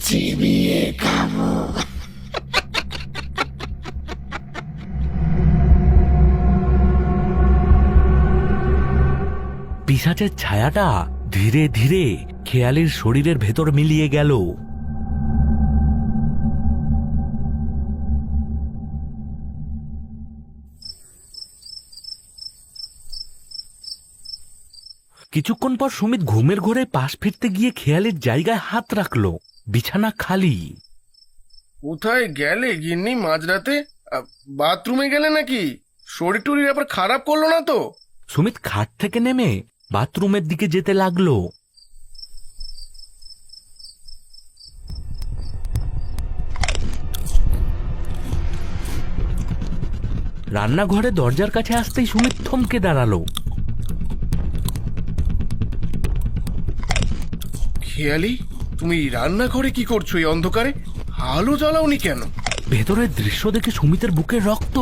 চিবিয়ে খাবো। পিশাচের ছায়াটা ধীরে ধীরে খেয়ালির শরীরের ভেতর মিলিয়ে গেল। কিছুক্ষণ পর সুমিত ঘুমের ঘোরে পাশ ফিরতে গিয়ে খেয়ালির জায়গায় হাত রাখলো। বিছানা খালি। কোথায় গেলে গিন্নি মাঝরাতে? বাথরুমে গেলে নাকি? শরীর টরীর আবার খারাপ করলো না তো? সুমিত খাট থেকে নেমে বাথরুমের দিকে যেতে লাগলো। রান্নাঘরে দরজার কাছে আসতেই সুমিত থমকে দাঁড়ালো। খেয়ালি, তুমি রান্নাঘরে কি করছো এই অন্ধকারে? আলো জ্বালাওনি কেন? ভেতরের দৃশ্য দেখে সুমিতের বুকের রক্ত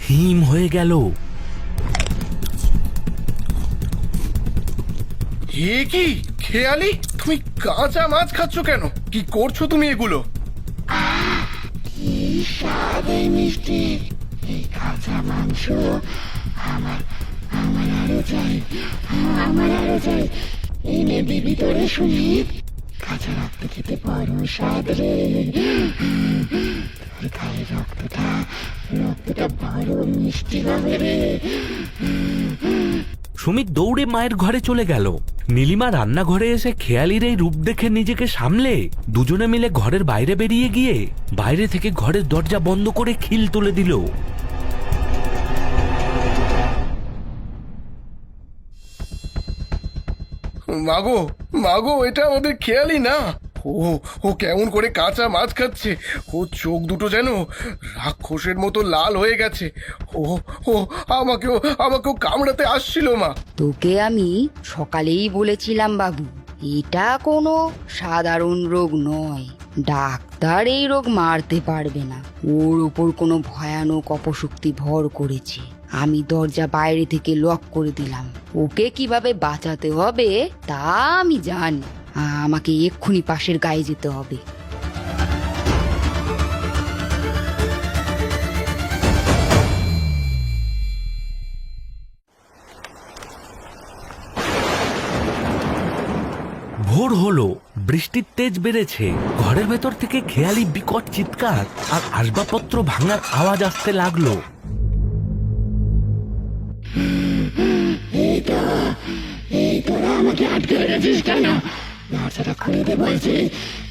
হিম হয়ে গেল। হে কি খেয়ালি, তুমি কাঁচা মাছ খাচ্ছ কেন? কি করছো তুমি এগুলো? কি স্বাদ এই মিষ্টি, এই কাঁচা মাংস। আমার আমার আরো চাই, আমার আরো চাই। এনে দিবি তোরে সুমিত। কাঁচা রক্ত খেতে বড় স্বাদ রে। তোর গায়ে রক্তটা বড় মিষ্টি হবে রে। সুমিত দৌড়ে মায়ের ঘরে চলে গেল। নীলিমা রান্নাঘরে এসে খেয়ালির এই রূপ দেখে নিজেকে সামলে দুজনে মিলে ঘরের বাইরে বেরিয়ে গিয়ে বাইরে থেকে ঘরের দরজা বন্ধ করে খিল তুলে দিল। মাগো, মাগো, এটা আমাদের খেয়ালি না। ও ও কেমন করে কাঁচা মাছ খাচ্ছে। ও চোখ দুটো যেন রাক্ষসের মতো লাল হয়ে গেছে। ও ও আমাকেও আমাকেও কামড়াতে আসছিল মা। তোকে আমি সকালেই বলেছিলাম বাবু, এটা কোনো সাধারণ রোগ নয়। ডাক্তার এই রোগ মারতে পারবে না। ওর উপর কোনো ভয়ানক অপশক্তি ভর করেছে। আমি দরজা বাইরে থেকে লক করে দিলাম। ওকে কিভাবে বাঁচাতে হবে তা আমি জানি। আমাকে এক্ষুনি পাশের গায়ে যেতে হবে। ভোর হলো, বৃষ্টির তেজ বেড়েছে। ঘরের ভেতর থেকে খেয়ালি বিকট চিৎকার আর আসবাবপত্র ভাঙার আওয়াজ আসতে লাগলো। এই তোরা আমাকে আটকে রেখেছিস কেন? দরজাটা খুলে দে বলছি,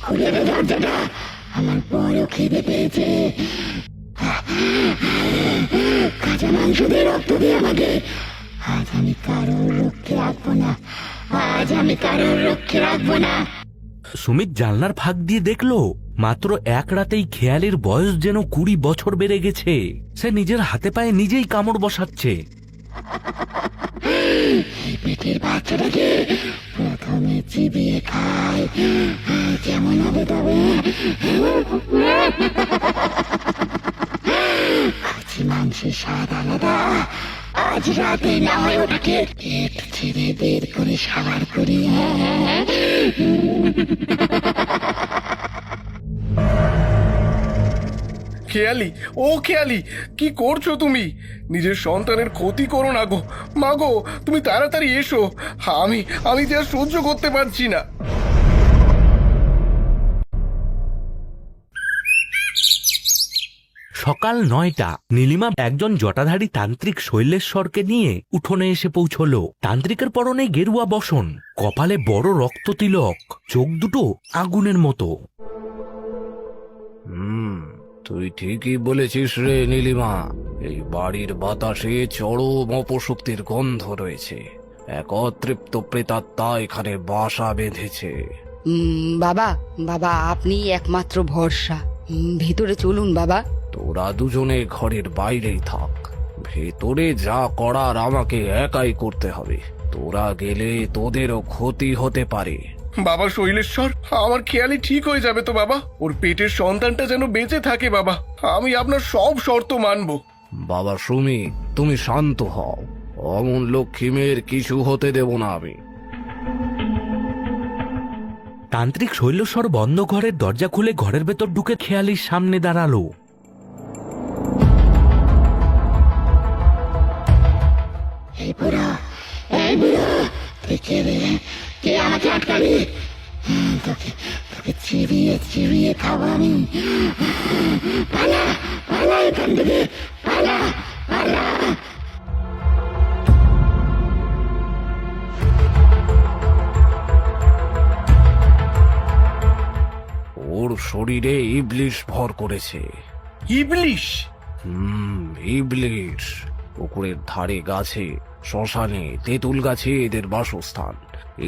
খুলে দে দরজাটা। আমার বড় খিদে পেয়েছে। কাঁচা মাংস দিয়ে রক্ত দিয়ে আমাকে। আজ আমি কারোর রক্ষে রাখবো না। আজ আমি কারোর রক্ষে রাখবো না। সুমিত জানলার ফাঁক দিয়ে দেখলো মাত্র এক রাতেই খেয়ালির বয়স যেন 20 বছর বেড়ে গেছে। সে নিজের হাতে পায়ে নিজেই কামড় বসাচ্ছে। এই পেটের বাচ্চাটাকে প্রথমে চিবিয়ে খায়, কেমন হবে তবে? কচি মাংসের স্বাদ আলাদা। আজ রাতে না হয় ওটাকে পেট ছেড়ে বের করে সাবার করি। খেয়ালি, ও খেয়ালি, কি করছো তুমি? নিজের সন্তানের ক্ষতি করো না গো। মাগো, তুমি তাড়াতাড়ি এসো। আমি আমি যে আর সহ্য করতে পারছি না। সকাল 9টা। নীলিমা একজন জটাধারী তান্ত্রিক শৈলেশ্বরকে নিয়ে উঠোনে এসে পৌঁছলো। তান্ত্রিকের পরনে গেরুয়া বসন, কপালে বড় রক্ত তিলক, চোখ দুটো আগুনের মতো। তুই ঠিকই বলেছিস রে নীলিমা। এই বাড়ির বাতাসে চরম অপশক্তির গন্ধ রয়েছে। এক অতৃপ্ত প্রেতাত্মা এখানে বাসা বেঁধেছে। বাবা, বাবা আপনি একমাত্র ভরসা। ভেতরে চলুন বাবা। তোরা দুজনে ঘরের বাইরেই থাক। ভেতরে যা করার আমাকে একাই করতে হবে। তোরা গেলে তোদেরও ক্ষতি হতে পারে। বাবা শৈলেশ্বর, আমার খেয়ালি ঠিক হয়ে যাবে তো বাবা? ওর পেটের সন্তানটা যেন বেঁচে থাকে বাবা। আমি আপনার সব শর্ত মানব। বাবা সুমিত, তুমি শান্ত হও। অমন লক্ষ্মী মেয়ের কিছু হতে দেব না আমি। তান্ত্রিক শৈলেশ্বর বন্ধ ঘরের দরজা খুলে ঘরের ভেতর ঢুকে খেয়ালির সামনে দাঁড়ালো। এই বুড়ো, এই বুড়ো, তুই কে রে? কে আমাকে আটকাবি? তোকে তোকে চিবিয়ে চিবিয়ে খাবো আমি। পালা, পালা এখান থেকে, পালা, পালা। ওর শরীরে ইবলিশ ভর করেছে। ইবলিশ? ইবলিশ। পুকুরের ধারে গাছে, শ্মশানে, তেঁতুল গাছে এদের বাসস্থান।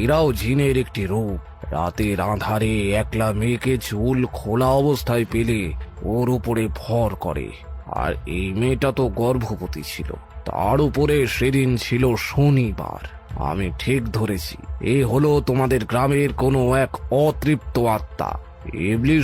এরাও জিনের একটি রূপ। রাতের আঁধারে একলা মেয়েকে চুল খোলা অবস্থায় পেলে ওর উপরে ভর করে। আর এই মেয়েটা তো গর্ভবতী ছিল, তার উপরে সেদিন ছিল শনিবার। আমি ঠিক ধরেছি, এ হলো তোমাদের গ্রামের কোনো এক অতৃপ্ত আত্মা। ইবলিশ